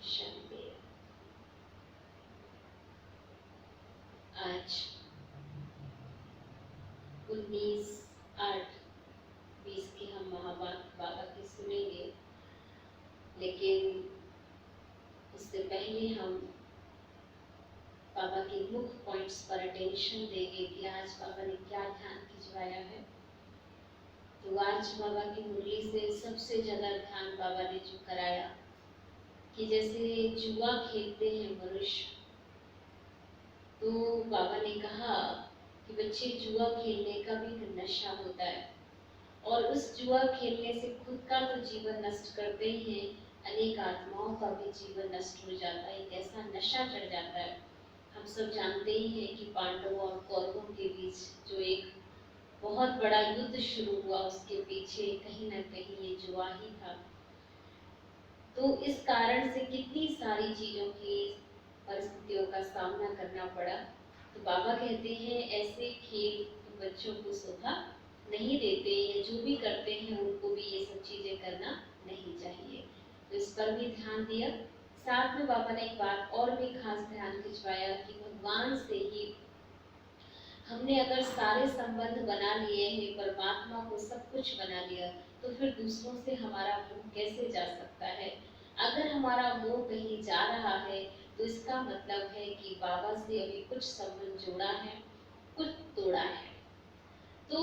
शांति। आज 19/8/20 की हम महावाक्य बाबा की सुनेंगे, लेकिन उससे पहले हम बाबा के मुख्य पॉइंट्स पर अटेंशन देंगे कि आज बाबा ने क्या ध्यान खिंचवाया है। तो आज बाबा की मुरली से सबसे ज्यादा ध्यान बाबा ने जो कराया कि जैसे जुआ खेलते हैं मनुष्य, तो बाबा ने कहा कि बच्चे जुआ खेलने का भी एक नशा होता है और उस जुआ खेलने से खुद का तो जीवन नष्ट करते ही हैं, अनेक आत्माओं का भी जीवन नष्ट हो जाता है। एक ऐसा नशा चढ़ जाता है। हम सब जानते ही हैं कि पांडवों और कौरवों के बीच जो एक बहुत बड़ा युद्ध शुरू हुआ, उसके पीछे कहीं ना कहीं ये जुआ ही था। तो इस कारण से कितनी सारी चीजों की परिस्थितियों का सामना करना पड़ा। तो बाबा कहते हैं ऐसे खेल बच्चों को शोभा नहीं देते, या जो भी करते हैं उनको भी ये सब चीजें करना नहीं चाहिए। तो इस पर भी ध्यान दिया। साथ में बाबा ने एक बात और भी खास ध्यान खिंचवाया कि भगवान से ही हमने अगर सारे संबंध बना लिए हैं, परमात्मा को सब कुछ बना लिया, तो फिर दूसरों से हमारा मोह कैसे जा सकता है। अगर हमारा मोह कहीं जा रहा है तो इसका मतलब है कि बाबा से अभी कुछ संबंध जोड़ा है, कुछ तोड़ा है। तो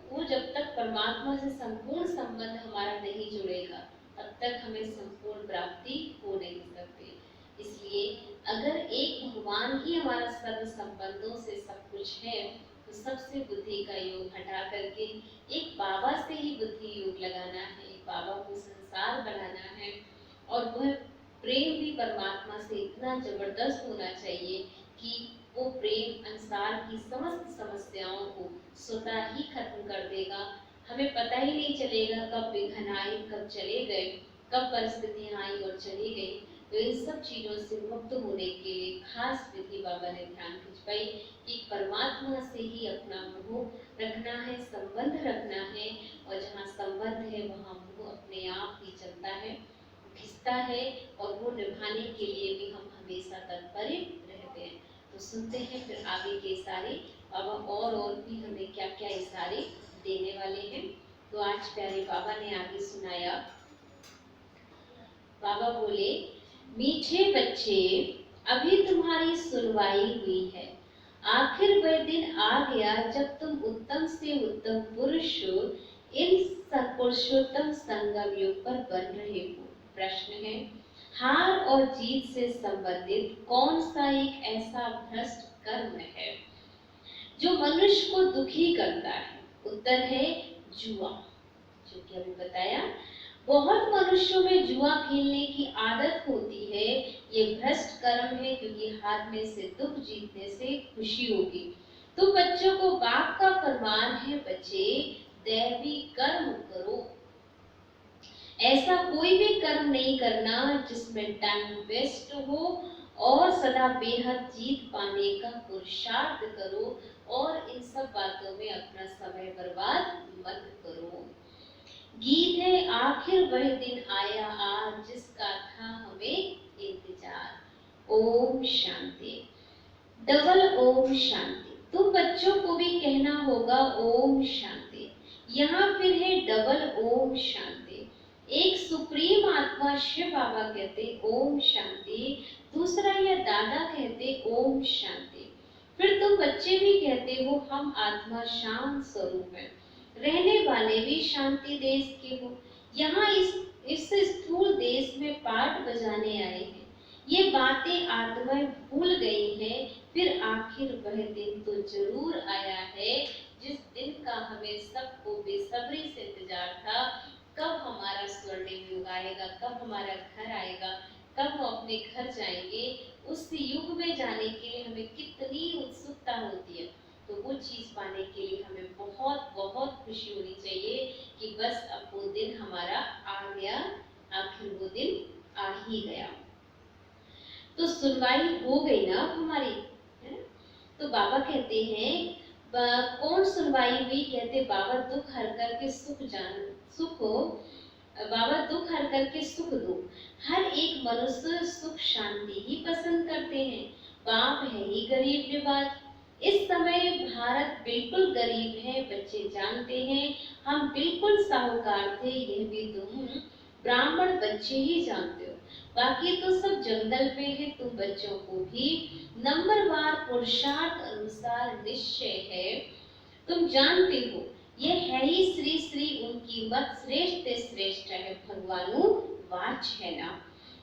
वो जब तक परमात्मा से संपूर्ण संबंध हमारा नहीं जुड़ेगा, तब तक हमें संपूर्ण प्राप्ति हो नहीं सकती। इसलिए अगर एक भगवान ही हमारा सर्व संबंधों से सब कुछ है, तो सबसे बुद्धि का योग हटा करके एक बाबा से ही बुद्धि योग लगाना है, बाबा को संसार बनाना है। और वह प्रेम भी परमात्मा से इतना जबरदस्त होना चाहिए कि वो प्रेम संसार की समस्त समस्याओं को स्वतः ही खत्म कर देगा। हमें पता ही नहीं चलेगा कब विघ्न आए, कब चले गए, कब परिस्थितियां आई और चली गई। तो इन सब चीजों से मुक्त होने के लिए खास विधि बाबा ने ध्यान खिंचवाई कि परमात्मा से ही अपना मोह रखना है, संबंध रखना है, और जहाँ संबंध है वहाँ मोह अपने आप ही चलता है, खिंचता है, और वो निभाने के लिए भी हम हमेशा तत्पर रहते हैं। तो सुनते हैं फिर आगे के इशारे बाबा और भी हमें क्या क्या इशारे देने वाले हैं। तो आज प्यारे बाबा ने आगे सुनाया। बाबा बोले, मीठे बच्चे अभी तुम्हारी सुनवाई हुई है। आखिर वह दिन आ गया जब तुम उत्तम से उत्तम पुरुष इन पुरुषोत्तम संगम युग पर बन रहे हो। प्रश्न है, हार और जीत से संबंधित कौन सा एक ऐसा भ्रष्ट कर्म है जो मनुष्य को दुखी करता है? उत्तर है जुआ। जो कि अभी बताया, बहुत मनुष्यों में जुआ खेलने की आदत होती है। ये भ्रष्ट कर्म है, क्योंकि हारने से दुख, जीतने से खुशी होगी। तो बच्चों को बाप का फरमान है, बच्चे दैवी कर्म करो। ऐसा कोई भी कर्म नहीं करना जिसमें टाइम वेस्ट हो, और सदा बेहद जीत पाने का पुरुषार्थ करो, और इन सब बातों में अपना समय बर्बाद मत करो। गीत है, आखिर वह दिन आया आज जिसका था हमें इंतजार। ओम शांति। डबल ओम शांति। तुम बच्चों को भी कहना होगा ओम शांति। यहाँ फिर है डबल ओम शांति। एक सुप्रीम आत्मा शिव बाबा कहते ओम शांति, दूसरा या दादा कहते ओम शांति। फिर तुम बच्चे भी कहते हो हम आत्मा शांत स्वरूप है, रहने वाले भी शांति देश के हो। यहाँ इस स्थूल देश में पाठ बजाने आए हैं। ये बातें आत्माएं भूल गई हैं। फिर आखिर वह दिन तो जरूर आया है जिस दिन का हमें सबको बेसब्री से इंतजार था। कब हमारा स्वर्णिम युग आएगा, कब हमारा घर आएगा, कब हम अपने घर जाएंगे। उस युग में जाने के लिए हमें कितनी उत्सुकता होती है। तो वो चीज पाने के लिए हमें बहुत बहुत खुशी होनी चाहिए कि बस अब वो दिन हमारा आ गया, आखिर वो दिन आ ही गया। तो सुनवाई हो गई ना अब हमारी, है? तो बाबा कहते हैं कौन सुनवाई हुई? कहते बाबा दुख हर करके सुख बाबा दुख हर करके सुख दो। हर एक मनुष्य सुख शांति ही पसंद करते हैं। बाप है ही गरीब निवाज। इस समय भारत बिल्कुल गरीब है, बच्चे जानते हैं। हम बिल्कुल साहूकार थे, यह भी तुम ब्राह्मण बच्चे ही जानते हो। बाकी तो सब जंगल में है। तुम बच्चों को भी नंबरवार पुरुषार्थ अनुसार निश्चय है। तुम जानते हो ये है ही श्री श्री उनकी मत श्रेष्ठ श्रेष्ठ है भगवानु वाच है ना।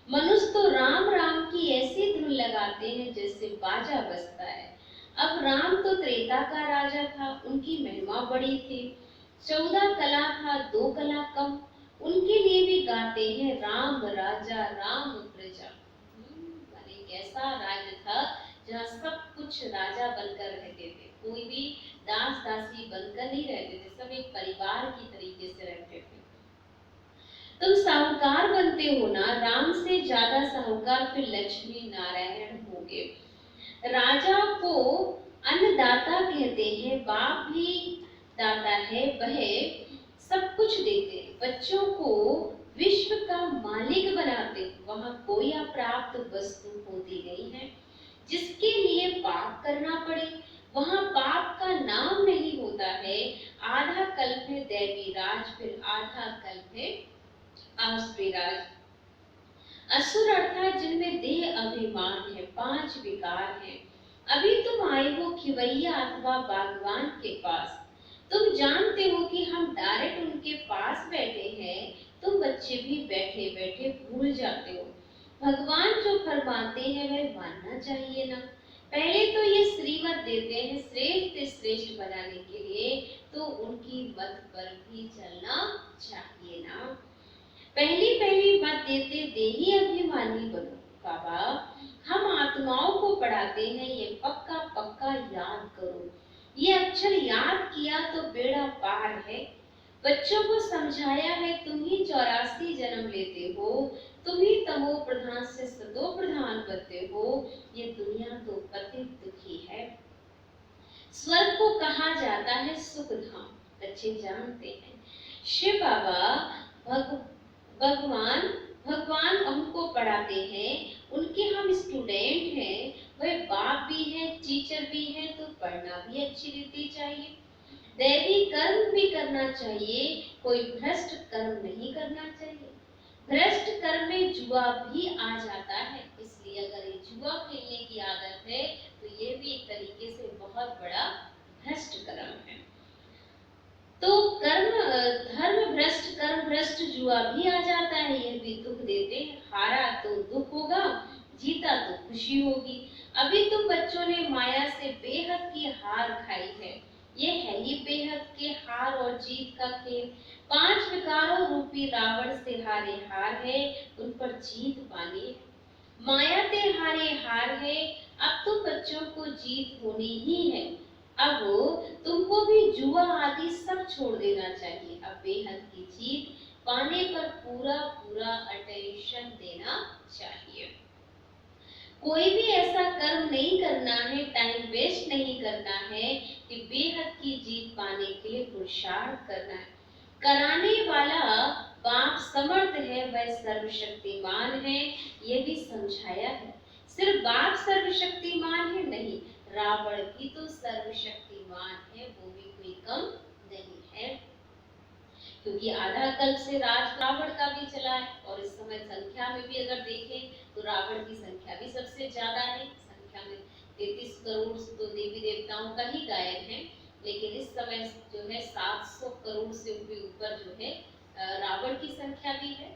मनुष्य तो राम राम की ऐसी धुन लगाते हैं जैसे बाजा बजता है। अब राम तो त्रेता का राजा था, उनकी महिमा बड़ी थी। 14 कला था, 2 कला कम। उनके लिए भी गाते हैं राम राजा राम प्रजा। माने कैसा राज्य था जहाँ सब कुछ राजा बनकर रहते थे, कोई भी दास दासी बनकर नहीं रहते थे, सब एक परिवार की तरीके से रहते थे। तुम साहूकार बनते हो ना, राम से ज्यादा साहूकार फिर लक्ष्मी नारायण होंगे। राजा को अन्नदाता कहते हैं, बाप भी दाता है, वह सब कुछ देते हैं। बच्चों को विश्व का मालिक बनाते। वहां कोई अप्राप्त वस्तु होती नहीं है जिसके लिए पाप करना पड़े। वहां पाप का नाम नहीं होता है। आधा कल्प है दैवी राज, फिर आधा कल्प है आसुरी राज। असुर अर्थात जिनमें देह अभिमान है, 5 विकार है। अभी तुम आए हो खिवैया अथवा बागवान के पास। तुम जानते हो कि हम डायरेक्ट उनके पास बैठे हैं। तुम बच्चे भी बैठे बैठे भूल जाते हो। भगवान जो फरमाते हैं वह मानना चाहिए ना। पहले तो ये श्रीमत देते हैं श्रेष्ठ श्रेष्ठ बनाने के लिए, तो उनकी मत पर भी चलना चाहिए ना। पहली पहली मत देते देही अभिमानी बनो। बाबा हम आत्माओं को पढ़ाते हैं, ये पक्का पक्का याद करो। ये अक्षर याद किया तो बेड़ा पार है। बच्चों को समझाया है तुम ही 84 जन्म लेते हो, तुम ही तमो प्रधान से सतो प्रधान बनते हो। ये दुनिया तो पतित दुखी है। स्वर्ग को कहा जाता है सुख धाम, बच्चे जानते हैं। शिव बाबा भगवान हमको पढ़ाते हैं, उनके हम स्टूडेंट हैं। वह बाप भी है, टीचर भी है, तो पढ़ना भी अच्छी रीति चाहिए। दैवी कर्म भी करना चाहिए, कोई भ्रष्ट कर्म नहीं करना चाहिए। भ्रष्ट कर्म में जुआ भी आ जाता है, इसलिए अगर ये जुआ खेलने की आदत है तो ये भी एक तरीके से बहुत बड़ा भ्रष्ट कर्म है। तो कर्म धर्म भ्रष्ट कर्म भ्रष्ट जुआ भी आ जाता है, यह भी दुख देते हैं। हारा तो दुख होगा, जीता तो खुशी होगी। अभी तुम बच्चों ने माया से बेहद की हार खाई है। ये है ही बेहद के हार और जीत का खेल। 5 विकारों रूपी रावण से हारे हार है, उन पर जीत पानी है। माया ते हारे हार है, अब तो बच्चों को जीत होनी ही है। अब तुमको भी जुआ आदि सब छोड़ देना चाहिए। अब बेहद की जीत पाने पर पूरा पूरा अटेंशन देना चाहिए। कोई भी ऐसा कर्म नहीं करना है, टाइम वेस्ट नहीं करना है कि बेहद की जीत पाने के लिए पुरुषार्थ करना है। कराने वाला बाप समर्थ है, वह सर्वशक्तिमान है, ये भी समझाया है। सिर्फ बाप सर्वशक्तिमान है नहीं, रावण भी तो सर्वशक्तिमान है, वो भी कोई कम नहीं है। क्योंकि आधा कल्प से राज रावण का भी चला है, और इस समय संख्या में भी अगर देखें तो रावण की संख्या भी सबसे ज्यादा है। संख्या में 33 करोड़ तो देवी देवताओं का ही गायन है, लेकिन इस समय जो है 700 करोड़ से भी ऊपर जो है रावण की संख्या भी है।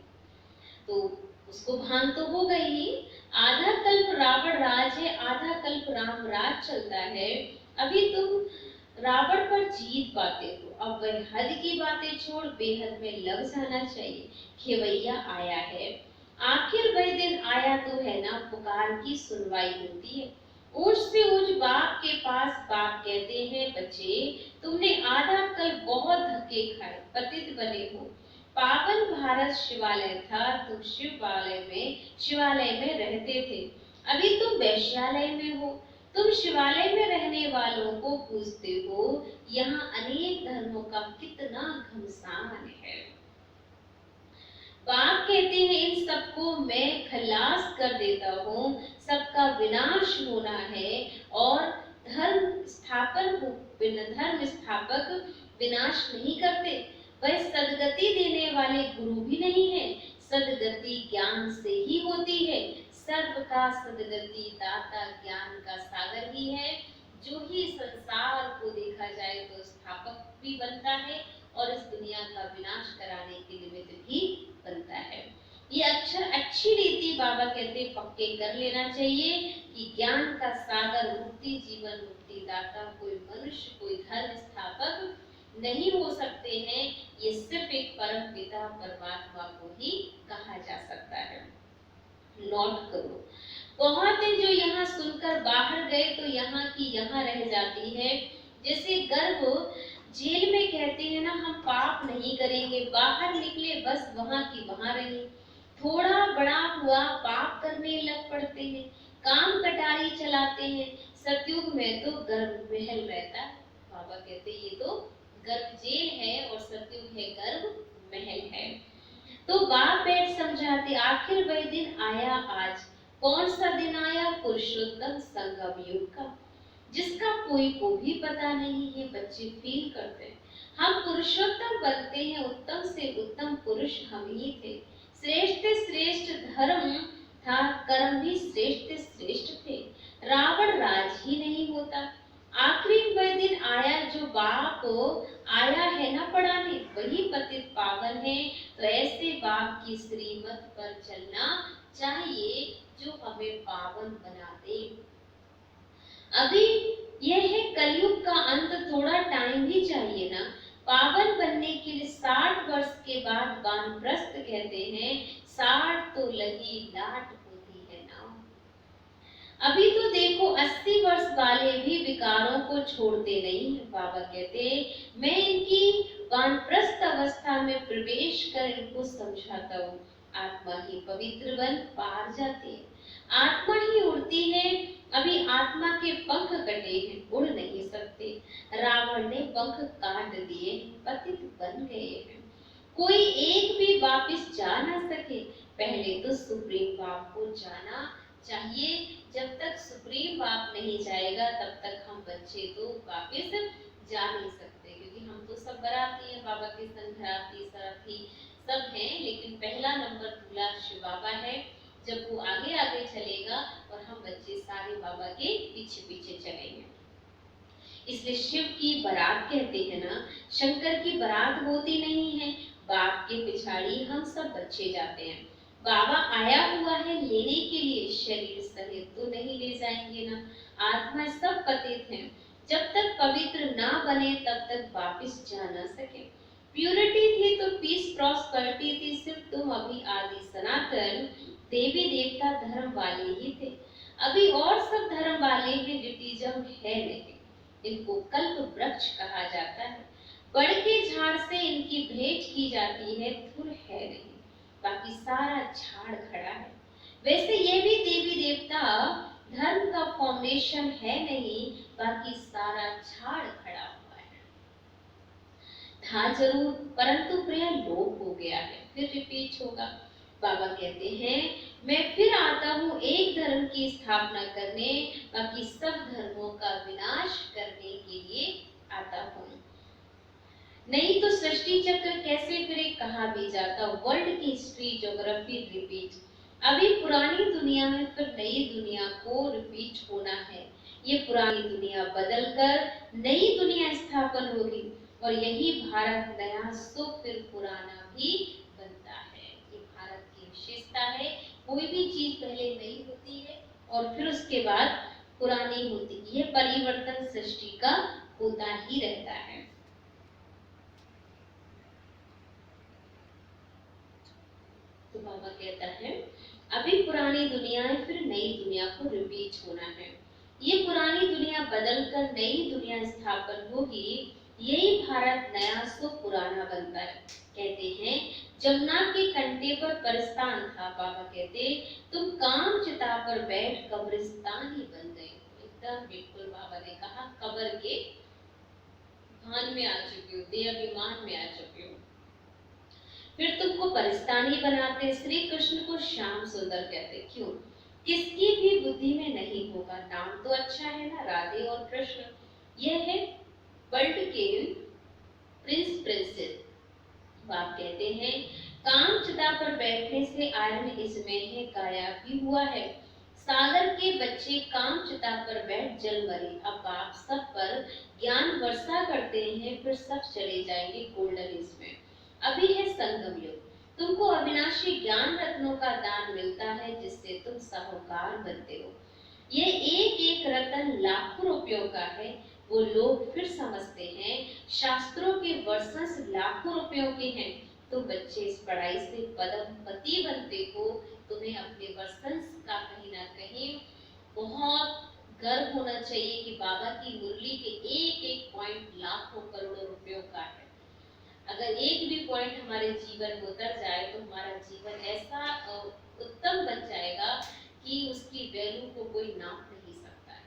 तो उसको भान तो हो गई ही। आधा कल्प रावण राज है, आधा कल्प राम राज चलता है। अभी तुम रावण पर जीत पाते हो, अब वह हद की बातें छोड़ बेहद में लग जाना चाहिए। खेवैया आया है, आखिर वह दिन आया तो है ना, पुकार की सुनवाई होती है। ऊंच से ऊंच बाप के पास बाप कहते हैं, बच्चे तुमने आधा कल बहुत धक्के खाए, पतित बने हो। पावन भारत शिवालय था, तुम शिवालय में रहते थे। अभी तुम वैश्यालय में हो। तुम शिवालय में रहने वालों को पूछते हो, यहाँ अनेक धर्मों का कितना घमसान है। बाप कहते हैं इन सबको मैं खलास कर देता हूँ, सबका विनाश होना है और धर्म स्थापक विनाश नहीं करते। वह सदगति देने वाले गुरु भी नहीं है, सदगति ज्ञान से ही होती है। सर्व का सदगति दाता ज्ञान का सागर ही है, जो ही संसार को देखा जाए तो स्थापक भी बनता है और इस दुनिया का विनाश कराने के निमित्त भी बनता है। ये अक्षर अच्छी रीति बाबा कहते पक्के कर लेना चाहिए कि ज्ञान का सागर, मुक्ति जीवन मुक्ति दाता कोई मनुष्य, कोई धर्म स्थापक नहीं हो सकते हैं। ये सिर्फ एक परम पिता परमात्मा को ही कहा जा सकता है। नोट करो, बहुत है जो यहाँ सुनकर बाहर गए तो यहाँ की यहाँ रह जाती है। जैसे गर्भ जेल में कहते हैं ना, हम पाप नहीं करेंगे, बाहर निकले बस वहां की वहां रहे। थोड़ा बड़ा हुआ पाप करने लग पड़ते हैं, काम कटारी चलाते हैं। सतयुग में तो गर्भ महल रहता है। बाबा कहते ये तो गर्भ जेल है और सतयुग है गर्भ महल है। तो बाप बैठ समझाते, आखिर वह दिन आया आज। कौन सा दिन आया? पुरुषोत्तम संगम युग का, जिसका कोई को भी पता नहीं है। बच्चे फील करते हैं हम पुरुषोत्तम बनते हैं, उत्तम से उत्तम पुरुष हम ही थे। श्रेष्ठ श्रेष्ठ धर्म था, कर्म भी श्रेष्ठ श्रेष्ठ थे। रावण राज ही नहीं होता। आखिरी वह दिन आया जो बाप आया है ना पढ़ाने, वही पतित पावन है। तो ऐसे बाप की श्रीमत पर चलना चाहिए जो हमें पावन बना दे। अभी यह है कलयुग का अंत, थोड़ा टाइम भी चाहिए ना। पावन बनने के लिए 60 वर्ष के बाद वानप्रस्थ कहते हैं। 60 तो लगी लाट होती है ना। अभी तो देखो 80 वर्ष वाले भी विकारों को छोड़ते नहीं है। बाबा कहते मैं इनकी वानप्रस्थ अवस्था में प्रवेश कर इनको समझाता हूँ। आत्मा ही पवित्र बन पार जाती है, आत्मा ही उड़ती है। अभी आत्मा के पंख कटे हैं, उड़ नहीं सकते। रावण ने पंख काट दिए, पतित बन गए हैं। कोई एक भी वापस जा ना सके। पहले तो सुप्रीम बाप को जाना चाहिए। जब तक सुप्रीम बाप नहीं जाएगा तब तक हम बच्चे तो वापस जा नहीं सकते, क्योंकि हम तो सब बराती हैं, बाबा के संग घराती साथी सब हैं, लेकिन पहला नंबर दूल्हा शिव बाबा है। जब वो आगे आगे चलेगा और हम बच्चे सारे बाबा के पीछे पीछे चलेंगे। इसलिए शिव की बारात कहते हैं ना, शंकर की बारात होती नहीं है, बाप के पिछाड़ी हम सब बच्चे जाते हैं। बाबा आया हुआ है लेने के लिए, शरीर सहित तो नहीं ले जाएंगे ना। आत्मा सब पतित हैं, जब तक पवित्र ना बने तब तक वापिस जा ना सके। प्यूरिटी थी तो पीस प्रॉस्पेरिटी थी, सिर्फ तुम अभी आदि सनातन देवी देवता धर्म वाले ही थे। अभी और सब धर्म वाले हैं, रिटिज्म है नहीं। इनको कल्प वृक्ष कहा जाता है। बड़ के झाड़ से इनकी भेंट की जाती है, धुर है नहीं, बाकी सारा झाड़ खड़ा है। वैसे ये भी देवी देवता धर्म का फाउंडेशन है नहीं, बाकी सारा झाड़ खड़ा हुआ है। था जरूर, परंतु प्रिय लोप हो गया है, फिर रिपीट होगा। बाबा कहते हैं मैं फिर आता हूँ एक धर्म की स्थापना करने, बाकी सब धर्मों का विनाश करने के लिए आता हूँ। नहीं तो सृष्टि चक्र कैसे फिरे कहा भी जाता। वर्ल्ड की हिस्ट्री ज्योग्राफी रिपीट। अभी पुरानी दुनिया में फिर नई दुनिया को रिपीट होना है। ये पुरानी दुनिया बदलकर नई दुनिया स्थापन होगी और यही भारत नया सो फिर पुराना भी बनता है। ये भारत की विशेषता है, कोई भी चीज पहले नई होती है और फिर उसके बाद पुरानी होती है। ये परिवर्तन सृष्टि का होता ही रहता है। तो बाबा कहता है अभी पुरानी दुनिया है, फिर नई दुनिया को रिपीट होना है। ये पुरानी दुनिया बदलकर नई दुनिया स्थापन होगी, यही भारत नया सो पुराना बनता है। कहते हैं जमुना के कंटे पर कब्रिस्तान था। बाबा कहते तुम काम चिता पर बैठ कब्रिस्तान ही बन गए। एकदम बिल्कुल बाबा ने कहा, कब्र के भान में आ चुके हो, देह अभिमान में आ चुके हो। फिर तुमको परिस्तानी बनाते, श्री कृष्ण को श्याम सुंदर कहते। क्यों? किसकी भी बुद्धि में नहीं होगा, नाम तो अच्छा है ना, राधे और कृष्ण। यह है वर्ल्ड के प्रिंस प्रिंसेस। बाप कहते हैं काम चिता पर बैठने से आयरन इसमें है, गाया भी हुआ है। सागर के बच्चे काम चिता पर बैठ जल मरे। अब बाप सब पर ज्ञान वर्षा करते हैं, फिर सब चले जाएंगे गोल्डन इसमें। अभी है संगम युग, तुमको अविनाशी ज्ञान रत्नों का दान मिलता है, जिससे तुम साहूकार बनते हो। ये एक एक रतन लाखों रुपयों का है, वो लोग फिर समझते हैं शास्त्रों के वर्षस लाखों रुपयों के हैं। तो बच्चे इस पढ़ाई से पदमपति बनते हो, तुम्हें अपने वर्षस का कहीं ना कहीं बहुत गर्व होना चाहिए कि बाबा की मुरली के एक एक पॉइंट लाखों करोड़ों रुपयों का है। अगर एक भी पॉइंट हमारे जीवन में उतर जाए तो हमारा जीवन ऐसा उत्तम बन जाएगा कि उसकी वैल्यू को कोई नाप नहीं सकता है।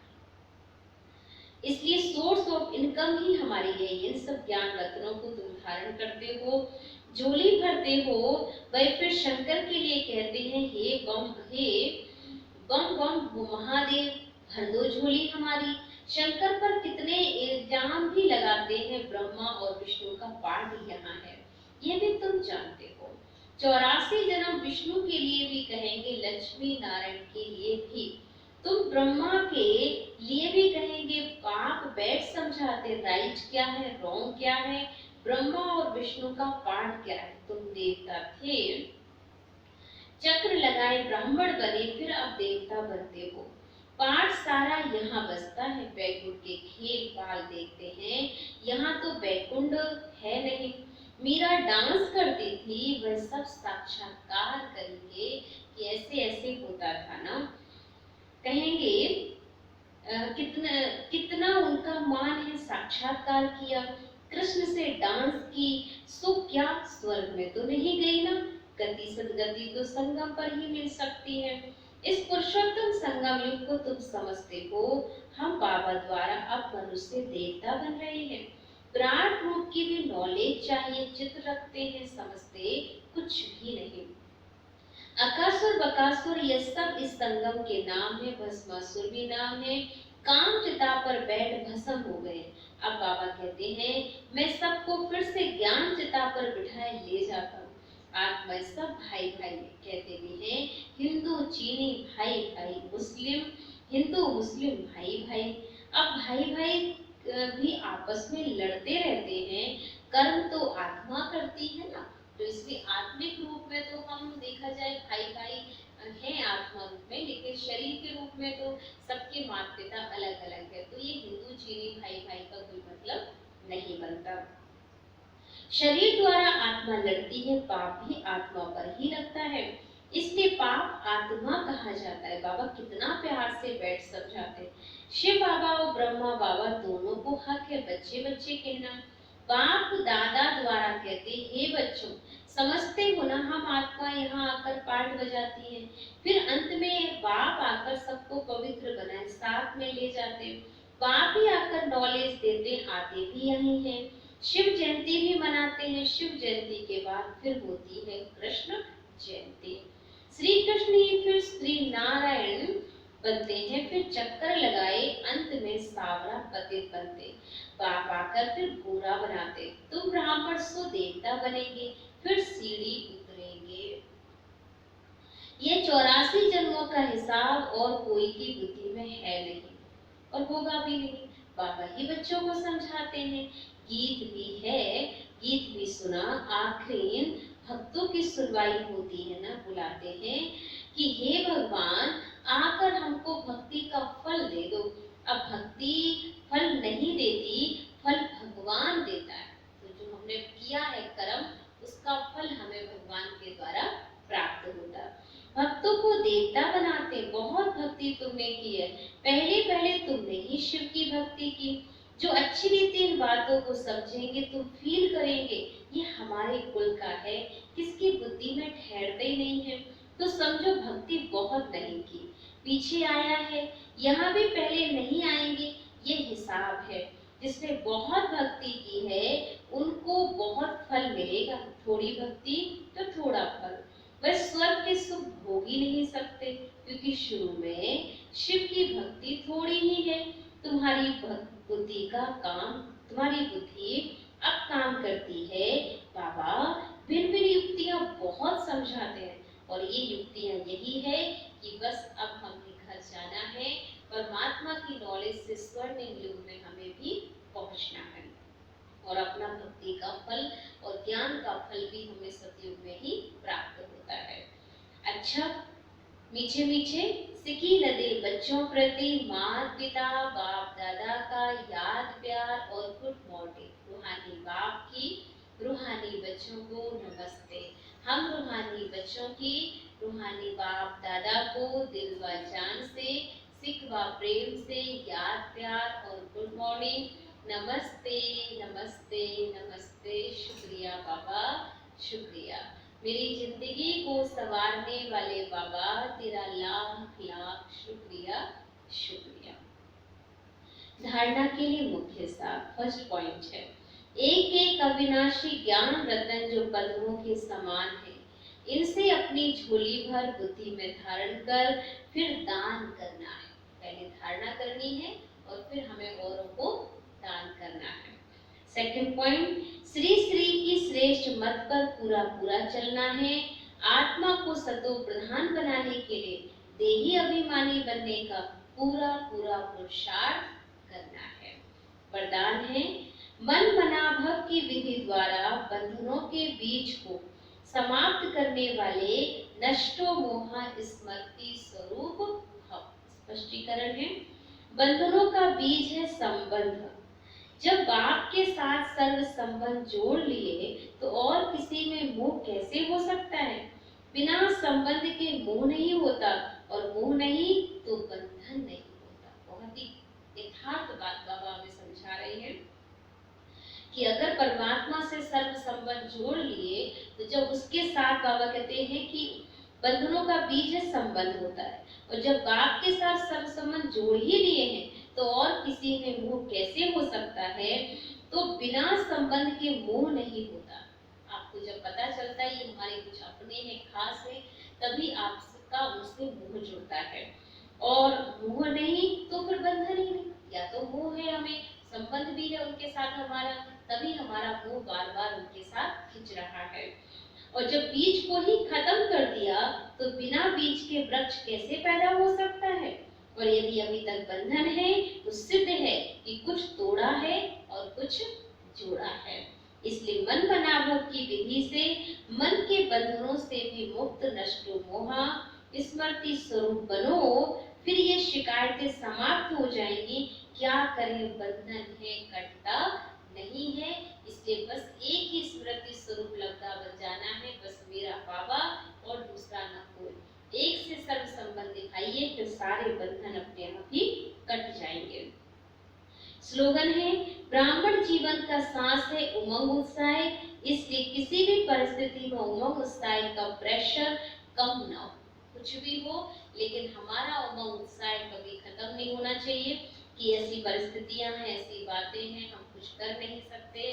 इसलिए सोर्स ऑफ इनकम ही हमारी है। इन सब ज्ञान रत्नों को तुम धारण करते हो, झोली भरते हो। वह फिर शंकर के लिए कहते हैं हे बम बम महादेव, भर दो झोली हमारी। शंकर पर कितने इल्जाम भी लगाते हैं, ब्रह्मा और विष्णु का पाठ यहाँ है, ये भी तुम जानते हो। 84 जन्म विष्णु के लिए भी कहेंगे, लक्ष्मी नारायण के लिए भी। तुम ब्रह्मा के लिए भी कहेंगे। बाप बैठ समझाते, राइट क्या है, रॉन्ग क्या है, ब्रह्मा और विष्णु का पाठ क्या है। तुम देवता थे, चक्र लगाए ब्राह्मण बने, फिर अब देवता बनते हो। पाठ सारा यहाँ बसता है, बैकुंठ के खेल बाल देखते हैं, यहाँ तो बैकुंठ है नहीं। मीरा डांस करती थी, वह सब साक्षात्कार करेंगे कि ऐसे ऐसे होता था ना। कहेंगे कितना कितना उनका मान है, साक्षात्कार किया, कृष्ण से डांस की, सो क्या स्वर्ग में तो नहीं गई ना। गति सदगति तो संगम पर ही मिल सकती है। इस पुरुषोत्तम संगम युग को तुम समझते हो, हम बाबा द्वारा अब मनुष्य देवता बन रहे हैं। विराट रूप की भी नॉलेज चाहिए, चित्र रखते हैं, समझते कुछ भी नहीं। अकासुर बकासुर ये सब इस संगम के नाम है, भस्मासुर भी नाम है। काम चिता पर बैठ भस्म हो गए। अब बाबा कहते हैं मैं सबको फिर से ज्ञान चिता पर बिठाए ले जाता हूँ। आत्मा सब भाई भाई कहते भी हैं, हिंदू चीनी भाई भाई, मुस्लिम हिंदू मुस्लिम भाई भाई। अब भाई भाई भी आपस में लड़ते रहते हैं, कर्म तो आत्मा करती है ना। तो इसलिए आत्मिक रूप में तो हम देखा जाए भाई भाई हैं आत्मा रूप में, लेकिन शरीर के रूप में तो सबके माता पिता अलग अलग है। तो ये हिंदू चीनी भाई भाई का कोई मतलब नहीं बनता। शरीर द्वारा आत्मा लड़ती है, पाप भी आत्मा पर ही लगता है, इसलिए पाप आत्मा कहा जाता है। बाबा कितना प्यार से बैठ समझाते। शिव बाबा और ब्रह्मा बाबा दोनों को हक है बच्चे बच्चे कहना। बाप दादा द्वारा कहते हे बच्चों, समझते हो ना हम आत्मा यहाँ आकर पाठ बजाती है, फिर अंत में बाप आकर सबको पवित्र बनाए साथ में ले जाते। बाप ही आकर नॉलेज देते, आते भी यही हैं। शिव जयंती भी मनाते हैं, शिव जयंती के बाद फिर होती है कृष्ण जयंती। श्री कृष्ण ही फिर श्री नारायण बनते हैं, फिर चक्कर लगाए अंत में सावरा पतित बनते। बाप आकर फिर गोरा बनाते, तुम ब्राह्मण सो देवता बनेंगे, फिर सीढ़ी उतरेंगे। ये 84 जन्मों का हिसाब और कोई की बुद्धि में है नहीं और होगा भी नहीं। बाबा ही बच्चों को समझाते हैं। गीत भी है, गीत भी सुना, आखिरी भक्तों की सुनवाई होती है ना, बुलाते हैं कि हे भगवान आकर हमको भक्ति का फल दे दो। अब भक्ति फल नहीं देती, फल भगवान देता है। तो जो हमने किया है कर्म, उसका फल हमें भगवान के द्वारा प्राप्त होता है। भक्तों को देवता बनाते, बहुत भक्ति तुमने की है, पहले पहले तुमने ही शिव की भक्ति की। जो अच्छी रीति इन बातों को समझेंगे तो फील करेंगे ये हमारे कुल का है, किसकी बुद्धि में ठहरते ही नहीं है, तो समझो भक्ति बहुत नहीं की, पीछे आया है, यहाँ भी पहले नहीं आएंगे, ये हिसाब है। जिसने बहुत भक्ति की है उनको बहुत फल मिलेगा, थोड़ी भक्ति तो थोड़ा फल। वह स्वर्ग के सुख भोग ही नहीं सकते, क्योंकि शुरू में शिव की भक्ति थोड़ी ही है। तुम्हारी बुद्धि का काम, तुम्हारी बुद्धि अब काम करती है। बाबा भिन्न भिन्न युक्तियां बहुत समझाते हैं, और ये युक्तियां यही है कि बस अब हमें घर जाना है, परमात्मा की नॉलेज से स्वर्णिम युग में हमें भी पहुंचना है, और अपना भक्ति का फल और ज्ञान का फल भी हमें सतयुग में ही प्राप्त होता है। अच्छा, मीठे मीठे सिकी नदी बच्चों प्रति माता पिता बाप दादा का याद प्यार और गुड मॉर्निंग। रूहानी बाप की रूहानी बच्चों को नमस्ते। हम रूहानी बच्चों की रूहानी बाप दादा को दिल व जान से, सिख व प्रेम से याद प्यार और गुड मॉर्निंग। नमस्ते नमस्ते नमस्ते। शुक्रिया बाबा, शुक्रिया। मेरी जिंदगी को संवारने वाले बाबा, तेरा लाख लाख शुक्रिया, शुक्रिया। धारणा के लिए मुख्य सार, फर्स्ट पॉइंट है, एक एक अविनाशी ज्ञान रतन जो पद्मों के समान है, इनसे अपनी झोली भर बुद्धि में धारण कर फिर दान करना है। पहले धारणा करनी है और फिर हमें औरों को दान करना है। सेकंड पॉइंट, श्री श्री की श्रेष्ठ मत पर पूरा पूरा चलना है। आत्मा को सतो प्रधान बनाने के लिए देही अभिमानी बनने का पूरा पूरा पुरुषार्थ करना है। वरदान है, मन मनाभव की विधि द्वारा बंधनों के बीज को समाप्त करने वाले नष्टो मोहा स्मृति स्वरूप भव। स्पष्टीकरण है, बंधनों का बीज है संबंध। जब बाप के साथ सर्व संबंध जोड़ लिए तो और किसी में मोह कैसे हो सकता है। बिना संबंध के मोह नहीं होता, और मोह नहीं तो बंधन नहीं होता। बहुत ही यथार्थ बात बाबा हमें समझा रहे हैं कि अगर परमात्मा से सर्व संबंध जोड़ लिए तो जब उसके साथ, बाबा कहते हैं कि बंधनों का बीज है संबंध होता है, और जब बाप के साथ सर्व संबंध जोड़ ही लिए हैं तो और किसी में मोह कैसे हो सकता है। तो बिना संबंध के मोह नहीं होता। आपको जब पता चलता है ये हमारे कुछ अपने हैं, खास है, तभी आपका उनसे मोह जुड़ता है, और मोह नहीं तो फिर बंधन ही नहीं। या तो मोह है, हमें संबंध भी है उनके साथ हमारा, तभी हमारा मोह बार बार उनके साथ खिंच रहा है। और जब बीज को ही खत्म कर दिया तो बिना बीज के वृक्ष कैसे पैदा हो सकता है। और यदि अभी तक बंधन है तो सिद्ध है कि कुछ तोड़ा है और कुछ जोड़ा है। इसलिए मन मनाभव की विधि से मन के बंधनों से भी मुक्त नष्टो मोहा स्मृति स्वरूप बनो, फिर ये शिकायतें समाप्त हो जाएंगी। क्या करें, बंधन है, कटता नहीं है। इसलिए बस एक ही स्मृति स्वरूप लगता बन जाना है, बस मेरा बाबा और दूसरा न कोई। एक से सर्व संबंध दिखाइए, फिर सारे बंधन अपने आप ही कट जाएंगे। स्लोगन है, ब्राह्मण जीवन का सांस है उमंग उत्साह, इसलिए किसी भी परिस्थिति में उमंग उत्साह का प्रेशर कम ना हो। कुछ भी हो, लेकिन हमारा उमंग उत्साह कभी खत्म नहीं होना चाहिए कि ऐसी परिस्थितियां हैं, ऐसी बातें हैं, हम कुछ कर नहीं सकते।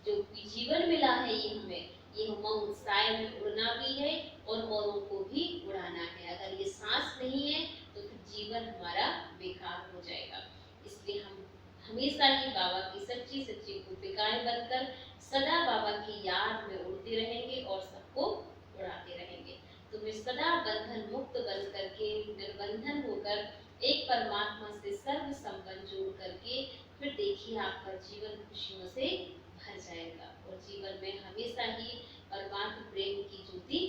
जो जीवन मिला है ये हमें, ये उमंग उत्साह में उड़ना भी है और औरों को भी उड़ाना है। अगर ये सांस नहीं है तो फिर जीवन हमारा बेकार हो जाएगा। इसलिए हम हमेशा ही बाबा की सच्ची सच्ची गोपिकाएं बनकर सदा बाबा की याद में उड़ते रहेंगे और सबको उड़ाते रहेंगे। तो वे सदा बंधन मुक्त बन करके, निर्बंधन होकर एक परमात्मा से सर्व संबंध जोड़ करके फिर देखिए आपका जीवन खुशियों से भर जाएगा, और जीवन में हमेशा ही परमात्मा प्रेम की ज्योति